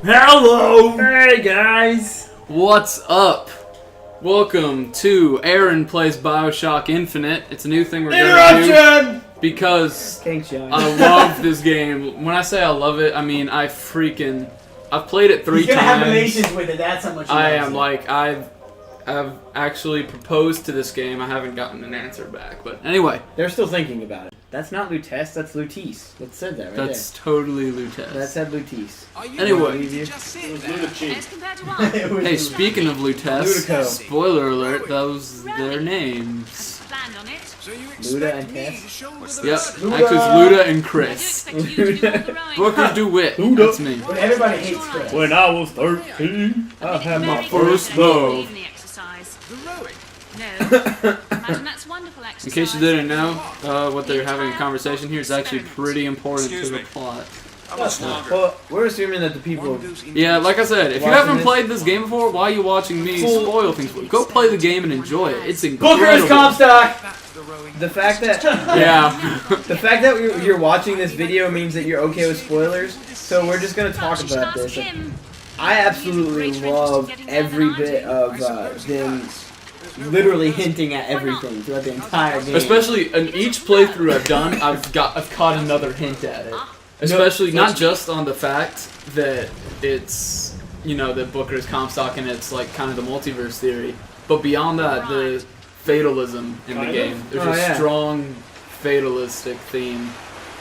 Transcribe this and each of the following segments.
Hello! Hey guys! What's up? Welcome to Aaron Plays Bioshock Infinite. It's a new thing we're gonna do because I love this game. When I say I love it, I mean I've played it 3 times. Have relations with it. That's how much. I've actually proposed to this game. I haven't gotten an answer back, but anyway. They're still thinking about it. That's not Lutece, that's Lutece. That said that right there. That's totally Lutece. That said Lutece. Anyway. Hey, Hey, speaking of Lutece, spoiler alert, those their names. Luda and Tess? Yep, actually it's Luda and Chris. Booker DeWitt, that's me. But everybody hates Chris. When I was 13, I had my first love. In case you didn't know, what they're having a conversation here is actually pretty important to the plot. Well, we're assuming that the people... Yeah, like I said, if you haven't played this game before, why are you watching me spoil things for you? Go play the game and enjoy it. It's incredible. Booker is Comstock! The fact that... Yeah. The fact that you're watching this video means that you're okay with spoilers, so we're just going to talk about this. I absolutely love every bit of them literally hinting at everything throughout the entire game. Especially in each playthrough I've done, I've caught another hint at it. Especially not just on the fact that it's, you know, that Booker is Comstock and it's like kind of the multiverse theory, but beyond that, the fatalism in the game. There's a strong fatalistic theme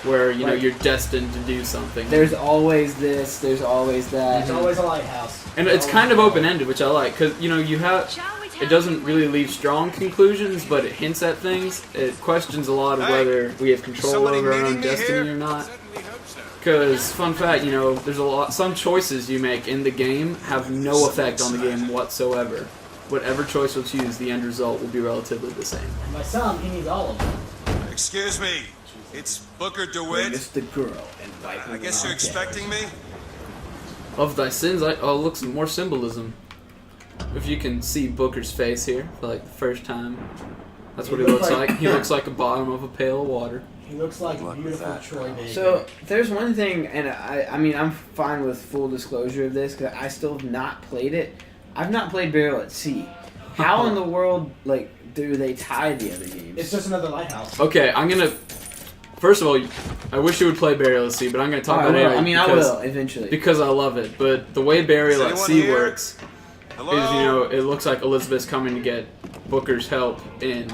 where, you know, you're destined to do something. There's always this, there's always that. There's always a lighthouse. And it's kind of open-ended, which I like, because, you know, it doesn't really leave strong conclusions, but it hints at things. It questions a lot of whether we have control over our own destiny or not. Because, fun fact, you know, some choices you make in the game have no effect on the game whatsoever. Whatever choice you'll choose, the end result will be relatively the same. My son, he needs all of them. Excuse me, it's Booker DeWitt. It's the girl and I guess you're expecting me? Of thy sins, look, some more symbolism. If you can see Booker's face here for like the first time, that's what he looks like. He looks like the bottom of a pail of water. He looks like beautiful Troy Baker. So, there's one thing, and I mean, I'm fine with full disclosure of this, because I still have not played it. I've not played Burial at Sea. How in the world, like, do they tie the other games? It's just another lighthouse. Okay, first of all, I wish you would play Burial at Sea, but I'm going to talk about it anyway. I mean, I will, eventually. Because I love it, but the way Burial at Sea works is, you know, it looks like Elizabeth's coming to get Booker's help in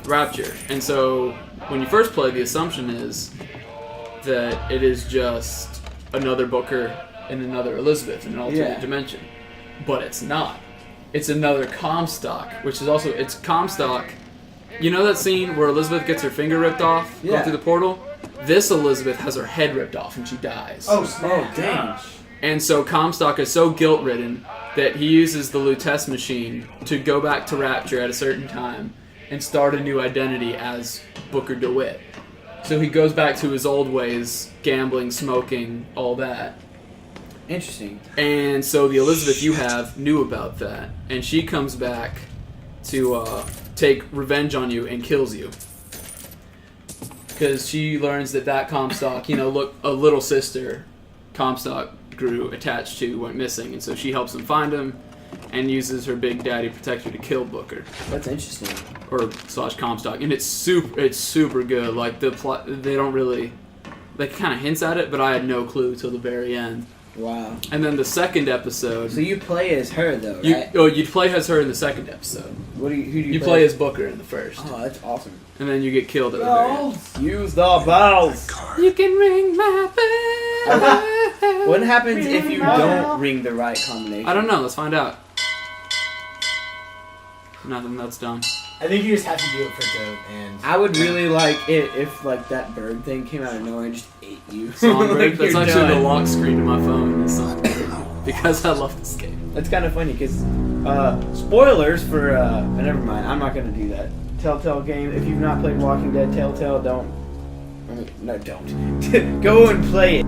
Rapture. And so, when you first play, the assumption is that it is just another Booker and another Elizabeth in an alternate dimension. But it's not. It's another Comstock, which is also, it's Comstock. You know that scene where Elizabeth gets her finger ripped off going through the portal? This Elizabeth has her head ripped off and she dies. Oh, snap. Dang. And so Comstock is so guilt-ridden that he uses the Lutece machine to go back to Rapture at a certain time and start a new identity as Booker DeWitt. So he goes back to his old ways, gambling, smoking, all that. Interesting. And so the Elizabeth you have knew about that, and she comes back to take revenge on you and kills you. Because she learns that Comstock, you know, look, a little sister Comstock grew attached to went missing, and so she helps him find him and uses her big daddy protector to kill Booker. That's interesting. Or / Comstock, and it's super good. Like the plot, they don't really, like, kind of hints at it, but I had no clue till the very end. Wow. And then the second episode. So you play as her though, right? You play as her in the second episode. Who do you play as Booker in the first. Oh, that's awesome. And then you get killed at the very end. Use the bells. You can ring my bell. What happens if you don't ring the right combination? I don't know. Let's find out. Nothing. That's dumb. I think you just have to do it for the end. I would really like it if, like, that bird thing came out of nowhere and just ate you. Songbird. Like, That's you're actually done. the lock screen to my phone. Is Songbird. Because I love this game. That's kind of funny because spoilers for never mind. I'm not gonna do that. Telltale game. If you've not played Walking Dead, Telltale, don't. No, don't. Go and play it.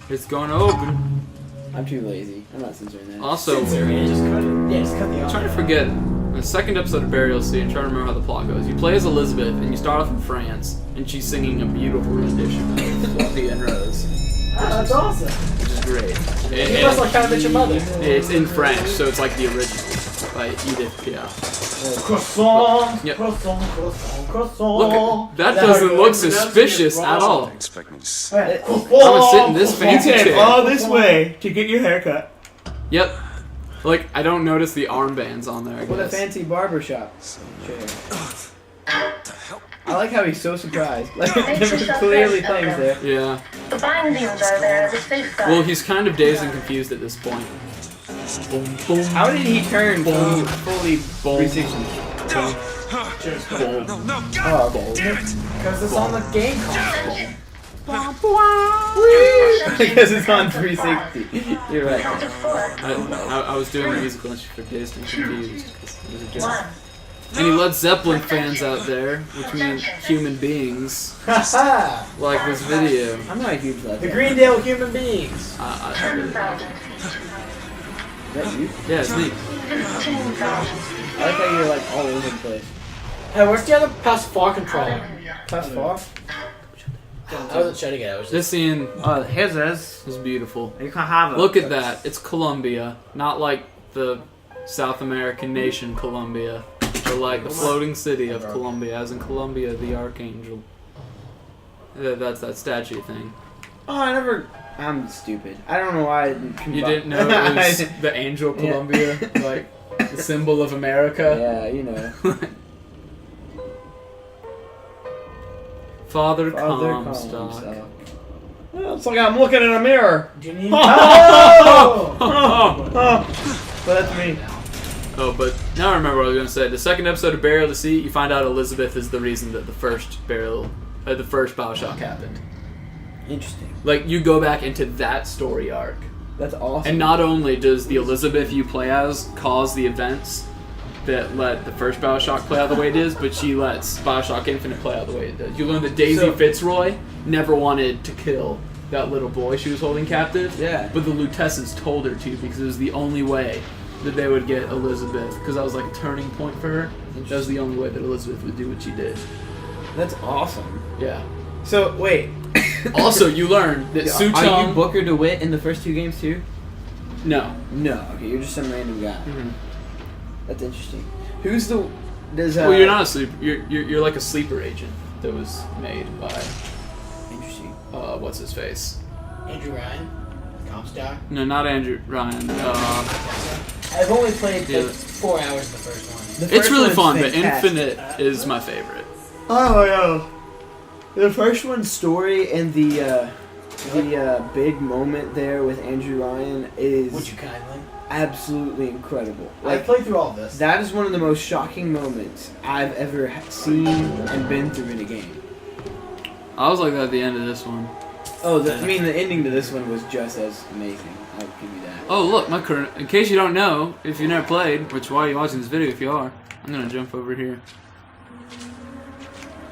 It's going to open. I'm too lazy. I'm not censoring that. Also, Censor it, just cut it. Yeah, just cut the I'm audio. trying to forget. The second episode of Burial Sea, I'm trying to remember how the plot goes. You play as Elizabeth, and you start off in France, and she's singing a beautiful rendition of Fluffy and Rose, Ah, that's awesome. which is great. You must like How I Met Your Mother. It's in French, so it's like the original by Edith Piaf. Croissant, Yep. croissant, croissant, croissant. Look, that Is how doesn't it look goes? suspicious at all. Expect me to Alright, I'm gonna sit in this You fancy came chair. all this way to get your haircut. Yep. Like, I don't notice the armbands on there, I What a guess. fancy barbershop chair. I like how he's so surprised. Like, there's clearly things there. Yeah. The bindings are there as a safeguard. Well, he's kind of dazed and confused at this point. Boom, boom, How did he turn Boom. fully boom, 360? boom. No, no, God Oh, okay. damn it! because it's on the game console. Because it's on 360. You're right. Count to 4. I was doing the musical instrument for dazed and confused. 'Cause it was a joke. 1. Any Led Zeppelin fans out there, which means human beings, Haha! like this video. I'm not a huge Led The Zeppelin. Greendale human beings. I really, 10,000. Is that you? yeah, it's neat. 15,000. I like how you're like all over the place. Hey, where's the other pass far controller? Pass far? I wasn't shutting it. I was This scene Oh, his is. is beautiful. You can have it. Look at that. It's Colombia, not like the South American nation Colombia, but like the floating city of Colombia, as in Colombia the Archangel. That's that statue thing. Oh, I never. I'm stupid. I don't know why I didn't. You didn't know it was the Angel Colombia, like the symbol of America? Yeah, you know. Father Father Comstock. Comstock. Well, it's like I'm looking in a mirror. Do you need? Oh! Oh! Oh, but that's me. Oh, but now I remember what I was going to say. The second episode of Burial at Sea, you find out Elizabeth is the reason that the first Bioshock happened. Interesting. Like, you go back into that story arc. That's awesome. And not only does the Elizabeth you play as cause the events that let the first Bioshock play out the way it is, but she lets Bioshock Infinite play out the way it does. You learn that Daisy So- Fitzroy never wanted to kill that little boy she was holding captive. Yeah. But the Lutessans told her to because it was the only way that they would get Elizabeth, because that was like a turning point for her. That was the only way that Elizabeth would do what she did. That's awesome. Yeah. So wait. Also, you learn that Are you Suchong... Booker DeWitt in the first 2 games too? No. No. Okay, you're just some random guy. Mhm. That's interesting. Who's the? Does Well, you're not a sleeper. You're like a sleeper agent that was made by Interesting. what's his face? Andrew Ryan, Comstock. No, not Andrew Ryan. I've only played Yeah. like 4 hours of the first one. The It's first really one's fun, but fantastic. Infinite is my favorite. Oh yeah. The first one's story and the big moment there with Andrew Ryan is Would you kindly? absolutely incredible. I Like played through all of this. that is one of the most shocking moments I've ever seen and been through in a game. I was like that at the end of this one. Oh, I mean the ending to this one was just as amazing. I'll give you that. Oh, look, my current. In case you don't know, if you've never played, which why are you watching this video if you are? I'm gonna jump over here.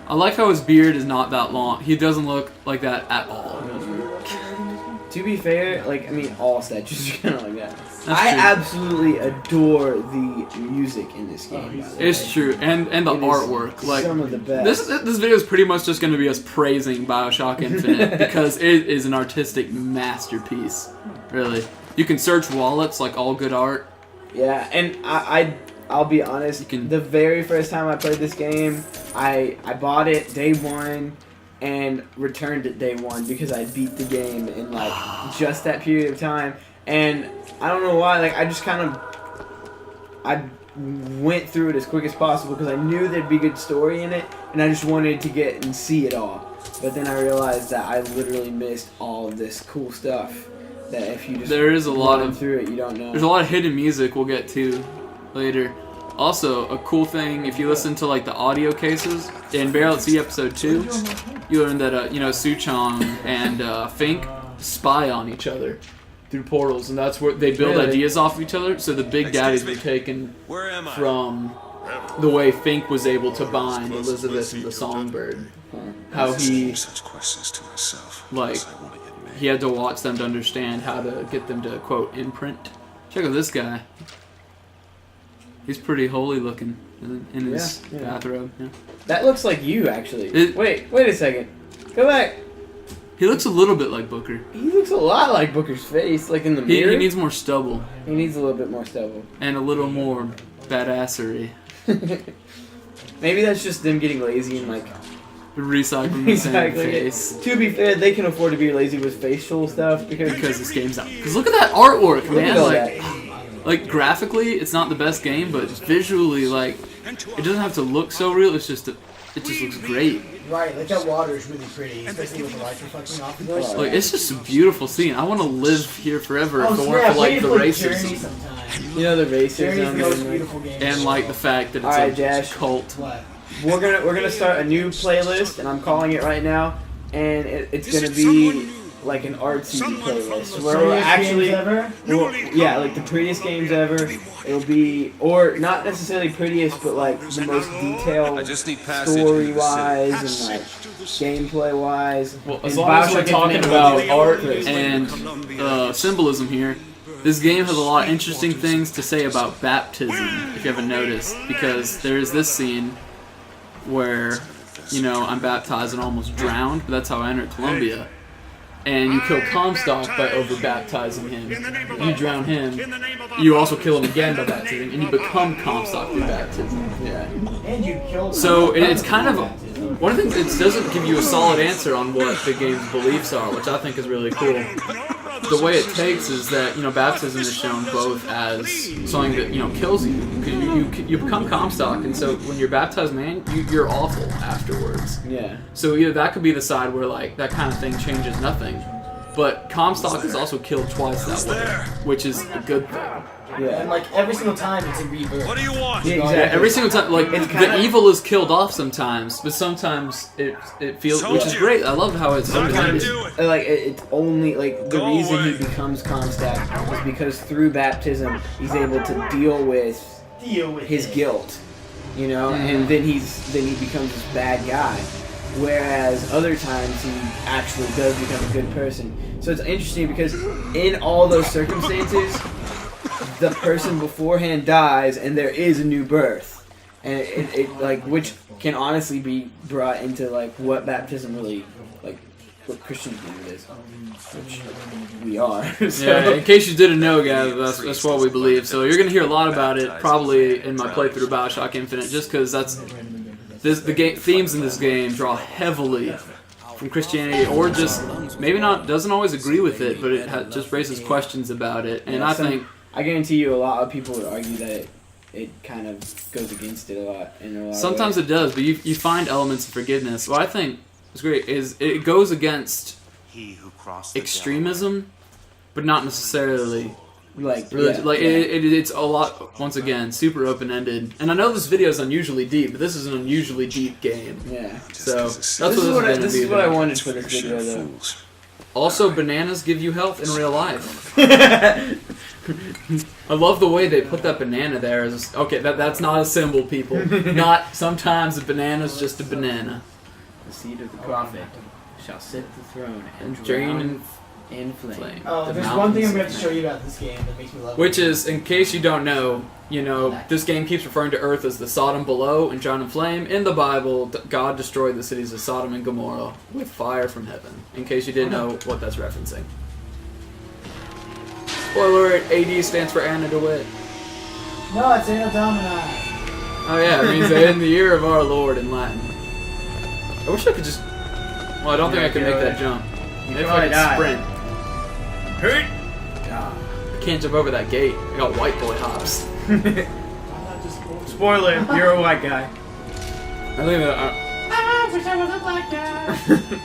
I like how his beard is not that long. He doesn't look like that at all. To be fair, like I mean, all statues are kind of like that. That's I true. absolutely adore the music in this game. By the It's way. true, and the It is artwork. Like some of the best. this video is pretty much just going to be us praising Bioshock Infinite because it is an artistic masterpiece. Really, you can search wallets like all good art. Yeah, and I'll be honest. You can- The very first time I played this game, I bought it day one, and returned it day one because I beat the game in like just that period of time. And I don't know why. Like I went through it as quick as possible because I knew there'd be good story in it, and I just wanted to get and see it all. But then I realized that I literally missed all of this cool stuff. That if you just There is a lot run of through it, you don't know. There's a lot of hidden music we'll get to later. Also, a cool thing, if you listen to like the audio cases, in Burial at Sea episode 2, you learn that, Suchong and Fink spy on each other through portals, and that's where they build Really? ideas off of each other, so the big daddies were taken Where am I? from the way Fink was able to bind Elizabeth and the Songbird. How he, such questions to myself. like, he had to watch them to understand how to get them to, quote, imprint. Check out this guy. He's pretty holy looking in his bathrobe. Yeah. That looks like you, actually. Wait a second. Go back. He looks a little bit like Booker. He looks a lot like Booker's face, like in the mirror. He needs more stubble. He needs a little bit more stubble. And a little more badassery. Maybe that's just them getting lazy and like recycling the same face. To be fair, they can afford to be lazy with facial stuff because this game's out. Because look at that artwork, man. Look Like graphically, it's not the best game, but visually, like it doesn't have to look so real. It just looks great. Right, like that water is really pretty, especially with the lights reflecting off of it. Like it's just a beautiful scene. I want to live here forever if it weren't for like the racism. You know, the racism and like the fact that it's a cult. We're gonna start a new playlist, and I'm calling it right now, and it's gonna be like an artsy playlist where we're actually, like the prettiest games ever. It'll be, or not necessarily prettiest, but like the most detailed story-wise and like gameplay-wise. Well, as long as we're talking about art and symbolism here, this game has a lot of interesting things to say about baptism, if you haven't noticed, because there's this scene where, you know, I'm baptized and almost drowned, but that's how I entered Columbia. And you kill Comstock by over-baptizing him. You drown him. You also kill him again by baptizing, and you become Comstock through baptism. Yeah. And you kill. So it's kind of one of the things. It doesn't give you a solid answer on what the game's beliefs are, which I think is really cool. The way it takes is that, you know, baptism is shown both as something that, you know, kills you, because you become Comstock, and so when you're baptized, man, you're awful afterwards. Yeah. So either that could be the side where like that kind of thing changes nothing, but Comstock is also killed twice that way, which is a good thing. Yeah. And like every single time it's a rebirth. What do you want? Yeah, exactly. Yeah, every single time, like the evil is killed off sometimes, but sometimes it feels, which is great. I love how it's sometimes. Like it's only like the reason he becomes Comstock is because through baptism he's able to deal with his guilt, you know, and then he becomes this bad guy. Whereas other times he actually does become a good person. So it's interesting because in all those circumstances, the person beforehand dies and there is a new birth, and it like, which can honestly be brought into like what baptism really, like what Christians believe it is, which we are. So. Yeah, in case you didn't know, guys, that's what we believe. So you're gonna hear a lot about it probably in my playthrough of Bioshock Infinite, just because the themes in this game draw heavily from Christianity, or just maybe not doesn't always agree with it, but it just raises questions about it, and I think. I guarantee you a lot of people would argue that it kind of goes against it a lot. In a lot Sometimes of it does, but you find elements of forgiveness. What I think is great is it goes against extremism, but not necessarily like religion. yeah, it's a lot, once again, super open-ended. And I know this video is unusually deep, but this is an unusually deep game. Yeah. So that's this is what I wanted for this video, though. Also, bananas give you health in real life. I love the way they put that banana there. Okay, that's not a symbol, people. Not sometimes a banana's just a banana. The seed of the prophet shall sit the throne and drain in flame. Oh, there's one thing I'm going to show you about this game that makes me love it. Which is, in case you don't know, you know, this game keeps referring to Earth as the Sodom below and drowned in flame. In the Bible, God destroyed the cities of Sodom and Gomorrah with fire from heaven. In case you didn't know what that's referencing. Spoiler alert, AD stands for Anna DeWitt. No, it's Anno Domini. Oh yeah, it means in the year of our Lord in Latin. I wish I could just... Well, I don't think I can make that jump. Maybe if I can sprint. I can't jump over that gate. I got white boy hops. Spoiler, you're a white guy. I think I wish I was a black guy.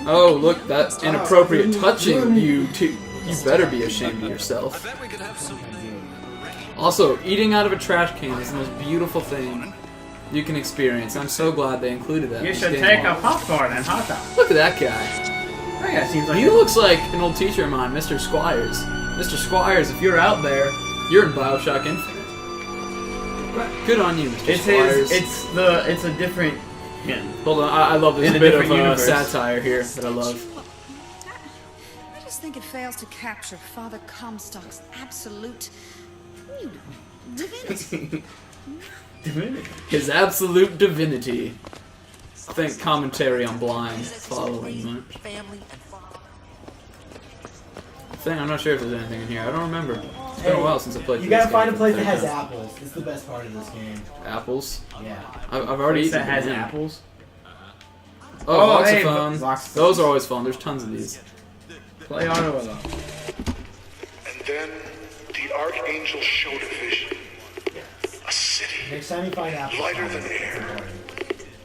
Oh, look, that's inappropriate touching, you two. You better be ashamed of yourself. Also, eating out of a trash can is the most beautiful thing you can experience. I'm so glad they included that. You should take a popcorn and hot dog. Look at that guy. That guy seems like he looks like an old teacher of mine, Mr. Squires. Mr. Squires, if you're out there, you're in Bioshock Infinite. Good on you, Mr. Squires. It's a different. Yeah. Hold on, I love this bit of satire here that I love. just think it fails to capture Father Comstock's absolute divinity. His absolute divinity. I think commentary on Blind following that. Thing, I'm not sure if there's anything in here. I don't remember. It's been a while since I played. You gotta find a game place for the that has third time. apples. It's the best part of this game. Apples. Yeah. I've already eaten that has them. apples. Oh, hey, voxophones. voxophones. Those are always fun. There's tons of these. Play auto though. And then the Archangel showed a vision. A city Next time you find apples, lighter find than it. air.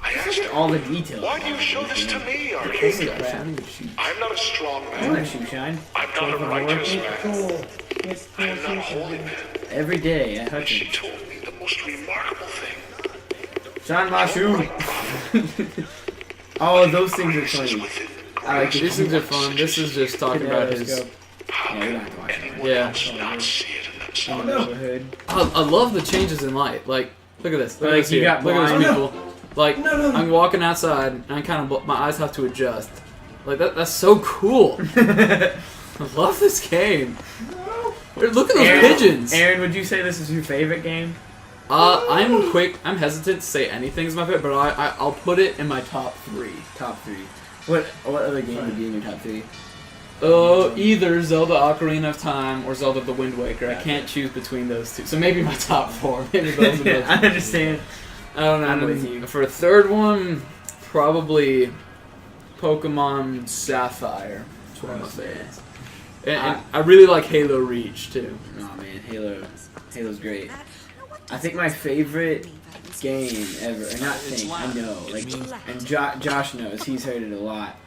I asked him, All the details. why do you show this to me, Oh, Archangel? gosh, I need to shoot. I'm not a strong I like man. shoe shine. I'm not a righteous man. Cool. It's I am not a cool. holy man. Every day at And she Hutchins. told me the most remarkable thing. Shine my shoe. Right prophet All of those things are is funny. within. I like These things are fun. This is just talking about let's his. go. How Yeah, we can don't have to watch it. anyone Yeah. else not see it in themselves? Neighborhood. I love the changes in light. Like, look at this. Look at Like, this you here. got Look at blind. these people. Like, No. I'm walking outside and I kind of my eyes have to adjust. Like that's so cool. I love this game. Look at those pigeons. Aaron, would you say this is your favorite game? I'm hesitant to say anything's my favorite, but I'll put it in my top 3. Top 3. What other game would be in your top 3? Either Zelda Ocarina of Time or Zelda the Wind Waker. I can't choose between those two. So maybe my top 4. Maybe those are those. I understand. I don't know. I'm with you. For a third one, probably Pokemon Sapphire. That's one of my favorites. And I really like Halo Reach too. Oh man, Halo's great. I think my favorite game ever, or not think, I know, like, and Josh knows, he's heard it a lot.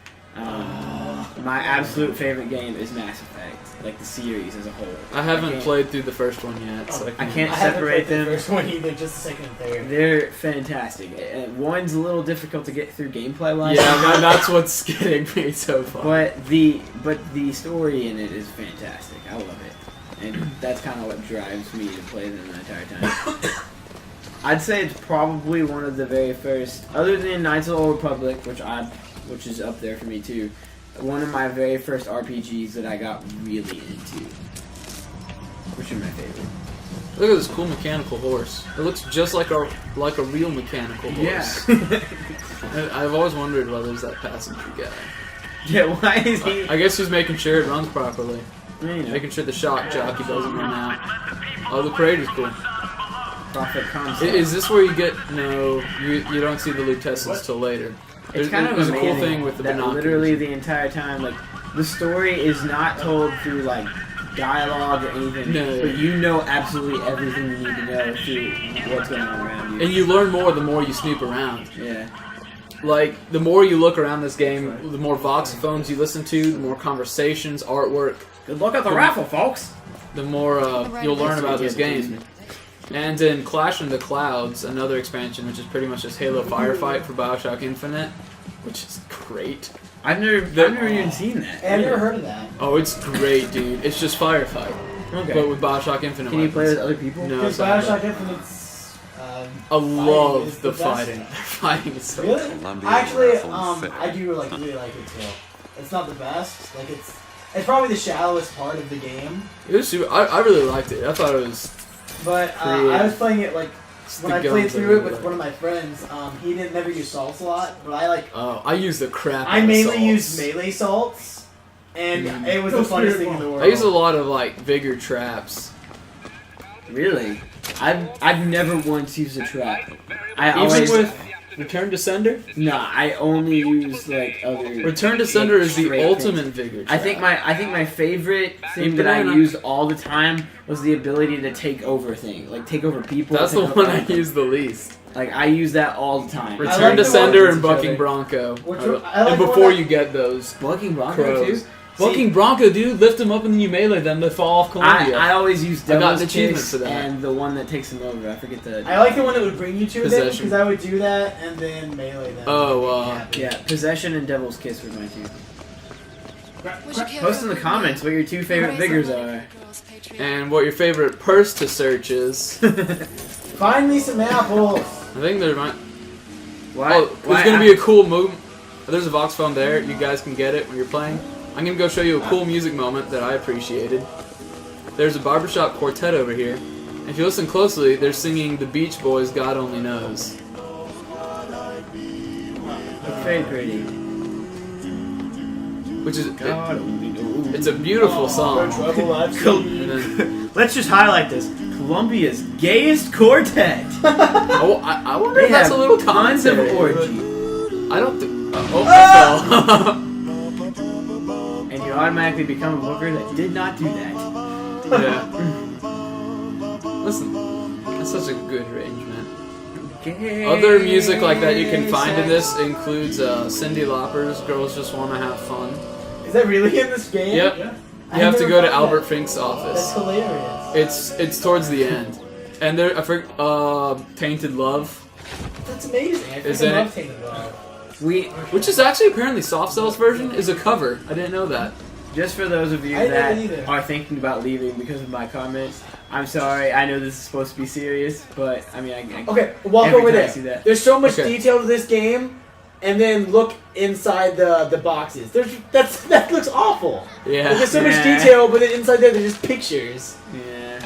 My absolute favorite game is Mass Effect, like the series as a whole. I haven't can't- played through the first one yet, so I can't I haven't separate played the them. first one either, just the second and third. They're fantastic. One's a little difficult to get through gameplay wise. Yeah, that's what's getting me so far. But the story in it is fantastic. I love it, and that's kind of what drives me to play them the entire time. I'd say it's probably one of the very first, other than Knights of the Old Republic, which is up there for me too. One of my very first RPGs that I got really into. Which is my favorite. Look at this cool mechanical horse. It looks just like a real mechanical horse. Yeah. I've always wondered why there's that passenger guy. Yeah. Why is he? I guess he's making sure it runs properly. You know, Making sure the shock jockey doesn't run out. Oh, the parade is cool. Prophet concept. Is this where you get... No, you don't see the Lutessans till later. It's kind of there's a amazing cool thing with the that binoculars. literally the entire time, like, the story is not told through, like, dialogue or anything. No. But you know absolutely everything you need to know through what's going on around you. And you learn more the more you snoop around. Yeah. Like, the more you look around this game, the more voxophones you listen to, the more conversations, artwork, Good luck at the raffle, folks! the more you'll learn about this game. And in Clash in the Clouds, another expansion, which is pretty much just Halo Firefight for Bioshock Infinite, which is great. I've never even seen that. I've never heard of that. Oh, it's great, dude. It's just Firefight, Okay. but with Bioshock Infinite Can you play with weapons. other people? No, Because it's not Bioshock bad. Infinite's I fighting love is the best. fighting. Their fighting is so Really? Columbia Actually, Raffle Fair. I do really like it too. It's not the best. Like it's probably the shallowest part of the game. It was super, I really liked it. I thought it was But Creative. I was playing it like just when the I played guns through it and with like- one of my friends. He didn't never use salts a lot, but I used the crap. I out of mainly salts. used melee salts, and it was the funniest thing in the world. I used a lot of like vigor traps. Really? I've never once used a trap. I Even always with Return to Sender. no. I only use like other. Return to Sender is the straight ultimate things. vigor I trap. think my favorite thing Even that I though used all the time was the ability to take over things, like take over people. That's take the over one I everything. use the least. Like I use that all the time. I Return like to the Sender ones and with each Bucking other. Bronco. Which I one- I like and the one before that- you get those Bucking Bronco crows. too. Bucking Bronco, dude, lift them up and then you melee them. They fall off Columbia. I always use I got Devil's an achievement Kiss for that. and the one that takes them over. I forget the. I like the one that would bring you to them Possession. because I would do that and then melee them. Oh, Yeah, Possession and Devil's Kiss were my two. Would you care Post in the for- comments what your two favorite vigors are. Girls Patreon. and what your favorite purse to search is. Find me some apples. I think there might. Why? Oh, there's gonna be a cool move. There's a Vox phone there. You guys can get it when you're playing. I'm gonna go show you a cool music moment that I appreciated. There's a barbershop quartet over here. If you listen closely, they're singing the Beach Boys' "God Only Knows." Very pretty. Which is God only knows. it's a beautiful song. And then, Let's just highlight this. Colombia's gayest quartet. oh, I wonder They if that's have a little tons of commentary. orgy. I don't think. Oh, And you automatically become a booker that did not do that. yeah. Listen, that's such a good arrangement. Other music like that you can find in this includes Cyndi Lauper's "Girls Just Wanna Have Fun." Is that really in this game? Yep. Yeah. You have to go to Albert That. Fink's That's office. hilarious. It's towards the end, and there I forget "Tainted Love," That's amazing. I Is freaking that- love Tainted Love. which is actually apparently Soft Cell's version is a cover. I didn't know that. Just for those of you I that didn't either. are thinking about leaving because of my comments, I'm sorry. I know this is supposed to be serious, but I mean, I Okay, walk Every over time I there. see that. There's so much Okay. detail to this game, and then look inside the boxes. That looks awful. Yeah. Like, there's so much Yeah. detail, but then inside there, there's just pictures. yeah,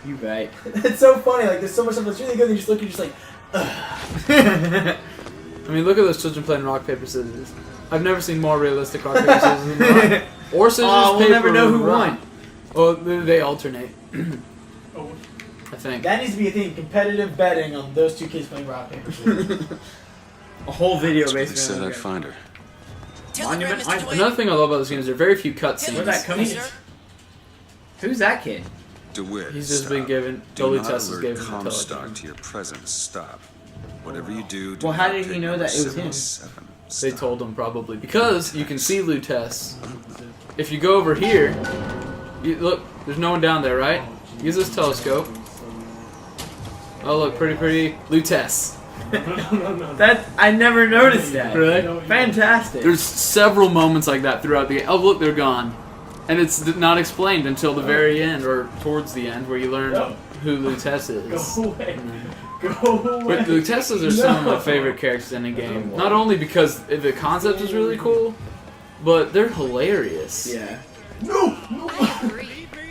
you right. It's so funny. Like there's so much stuff that's really good. And you just look, you're just like, ugh. I mean, look at those children playing rock paper scissors. I've never seen more realistic rock paper scissors than rock. Or scissors Oh, we'll paper. never know who rock. won. Well, they alternate. I think. That needs to be a thing. Competitive betting on those two kids playing rock paper scissors. A whole video That's what they based said on I'd find her. Monument. Another thing I love about this game is there are very few Where'd cutscenes. that come from? Who's that kid? DeWitt, He's just stop. been given. Do Dolly not Tessa's alert gave him the Comstock telegram. to your presence. Stop. Whatever you do. Well, how did he know that it was him? They told him probably because you can see Lutess. If you go over here, you look. There's no one down there, right? Use this telescope. Oh look, pretty Lutess. That I never noticed that. Really? Fantastic. There's several moments like that throughout the game. Oh look, they're gone, and it's not explained until the very end or towards the end where you learn who Lutess is. Go away. Go away. But Lutesses are some of my favorite characters in the game. Not only because the concept is really cool, but they're hilarious. Yeah.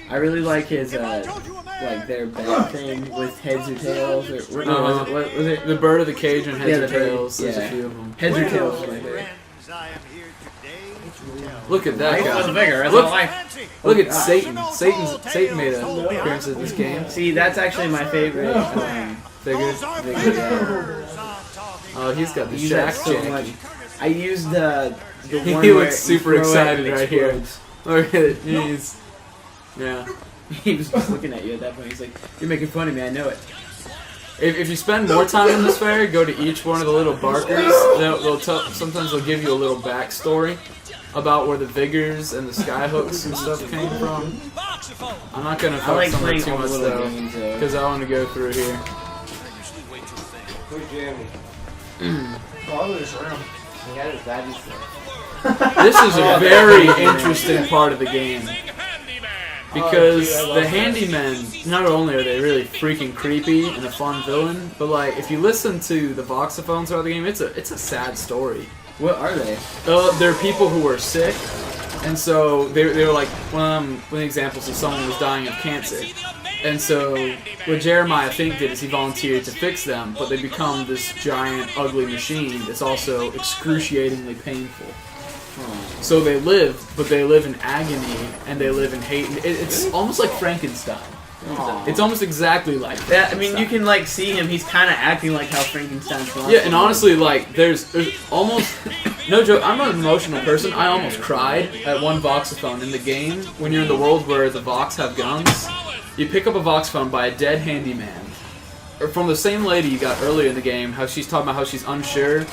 I really like his like their bed thing with heads or tails or what was it? The bird of the cage and heads Yeah, or the bird, tails. There's a yeah. few of them. Heads or tails or whatever. Look at that Life was guy. bigger. That's Look- all life. Look at Satan. Satan made an appearance in this game. See, that's actually my favorite Figure. figure. Yeah. Oh, he's got the I use that Shaq so jacket. much. I used the He one where looks super you throw it and excited it right here. explodes. Look at it. He's. Yeah. He was just looking at you at that point. He's like, "You're making fun of me. I know it." If you spend more time in this fair, go to each one of the little barkers. Sometimes they'll give you a little backstory about where the Vigors and the Skyhooks and stuff came from. I'm not gonna I like focus on playing that too all much the little though, games. because I want to go through here. Where's Jeremy? Probably this room. He had his daddy This is a very interesting part of the game. Because Oh, dude, I love the this. handymen, not only are they really freaking creepy and a fun villain, but like if you listen to the voxophones throughout the game, it's a sad story. What are they? They're people who are sick, and so they were like one of the examples of someone was dying of cancer, and so what Jeremiah Fink did is he volunteered to fix them, but they become this giant ugly machine that's also excruciatingly painful. So they live, but they live in agony and they live in hate. It's almost like Frankenstein. It's almost exactly like Yeah, I mean, you Frankenstein. can like see him. He's kind of acting like how Frankenstein's monster. Yeah, and honestly, like, there's almost no joke. I'm an emotional person. I almost cried at one voxophone in the game. When you're in the world where the Vox have guns, you pick up a voxophone by a dead handyman, or from the same lady you got earlier in the game. How she's talking about how she's unsure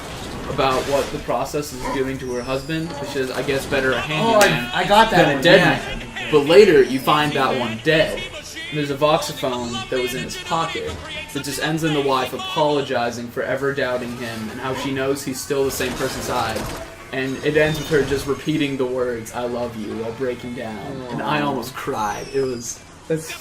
about what the process is doing to her husband, which is, I guess, better a handyman I got that than a one, dead yeah. man. But later, you find that one dead. And there's a voxophone that was in his pocket that just ends in the wife apologizing for ever doubting him and how she knows he's still the same person inside. And it ends with her just repeating the words, "I love you," while breaking down. And I almost cried. It was... That's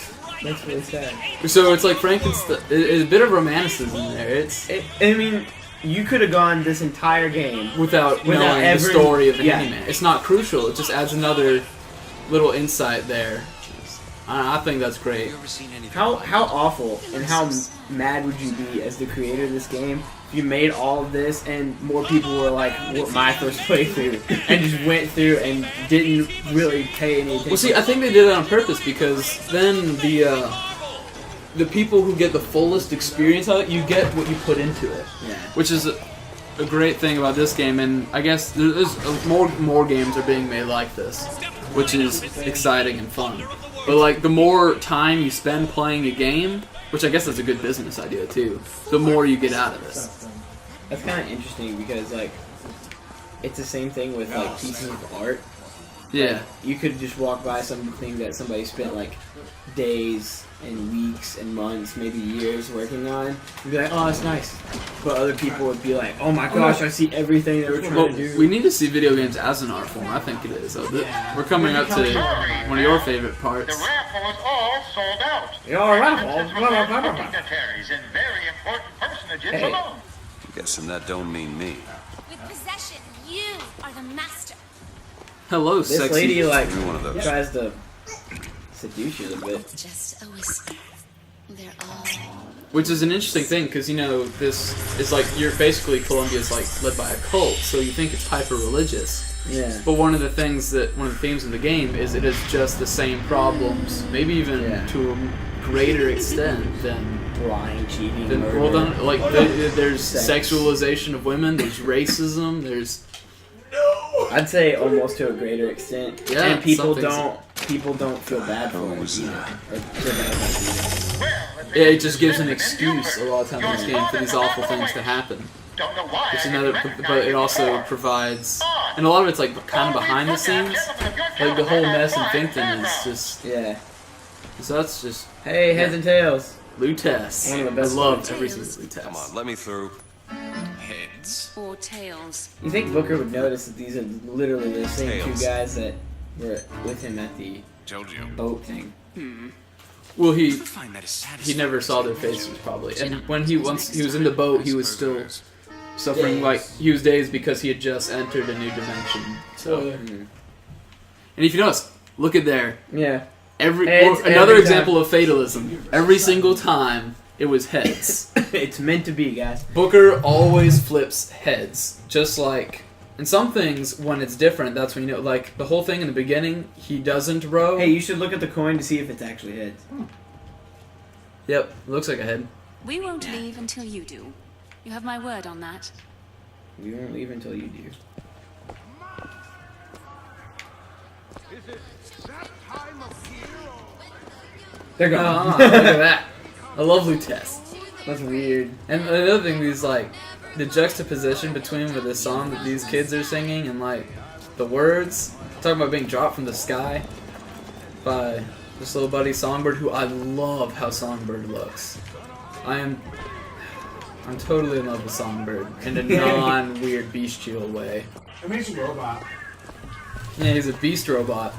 really sad. So it's like Frankenstein... It's a bit of romanticism there. It's... I mean, you could have gone this entire game without knowing the story of the He-Man. It's not crucial. It just adds another little insight there. I think that's great. How awful and how mad would you be as the creator of this game if you made all of this and more people were like my first playthrough and just went through and didn't really pay any attention? Well, see, I think they did that on purpose because then the people who get the fullest experience of it, you get what you put into it. Yeah. Which is a great thing about this game, and I guess there's more games are being made like this, which is exciting and fun. But like the more time you spend playing a game, which I guess is a good business idea too, the more you get out of it. That's kind of interesting because like it's the same thing with like pieces of art. Yeah. Like, you could just walk by something that somebody spent like days and weeks and months, maybe years working on, and be like, oh, it's nice. But other people would be like, oh my gosh, I see everything they were trying to do. We need to see video games as an art form. I think it is. So we're coming up to one of your favorite parts. The raffle is all sold out. Your raffle? Dignitaries and very important personages alone. Guessing that don't mean me. With possession, you are the master. Hello, this sexy. lady like You're one of those. tries to seduce you a little bit. Just a whisper. They're all. Which is an interesting thing, because, you know, this is like, you're basically, Columbia's like led by a cult, so you think it's hyper-religious. Yeah. But one of the themes of the game is it is just the same problems, maybe even to a greater extent than lying, cheating, murder. Well, like, there's sexualization of women, there's racism, there's... I'd say almost to a greater extent. Yeah, and people don't feel bad for it. Yeah, it just gives an excuse a lot of times in this game for these awful things to happen. It's another, but it also provides, and a lot of it's like kind of behind the scenes. Like the whole mess in Finkton is just So that's just heads and tails. Lutess. One of the best. I love every single Lutess. Come on, let me through. Heads. Or tails. You think Booker would notice that these are literally the same two guys that were with him at the boat thing? Well, he never saw their faces probably, and when he was in the boat, he was still suffering like he was dazed because he had just entered a new dimension. So, and if you notice, look at there. Yeah. Another example of fatalism. Every single time it was heads. It's meant to be, guys. Booker always flips heads, just like. And some things, when it's different, that's when you know. Like the whole thing in the beginning, he doesn't row. Hey, you should look at the coin to see if it's actually heads. Yep, looks like a head. We won't leave until you do. You have my word on that. We won't leave until you do. They're gone. Look at that. I love Lutess. That's weird. And another thing, these like the juxtaposition between with the song that these kids are singing and like the words talking about being dropped from the sky by this little buddy Songbird, who I love how Songbird looks. I'm totally in love with Songbird in a non-weird bestial way. It makes a robot. Yeah, he's a beast robot.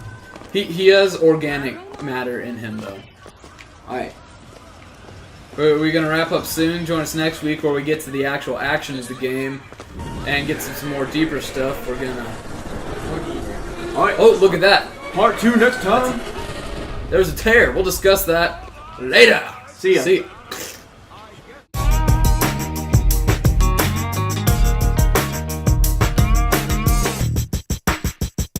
He has organic matter in him though. Alright. We're going to wrap up soon. Join us next week where we get to the actual action of the game and get some more deeper stuff. We're going to... Alright, oh, look at that. Part 2 next time. There's a tear. We'll discuss that later. See ya. See ya.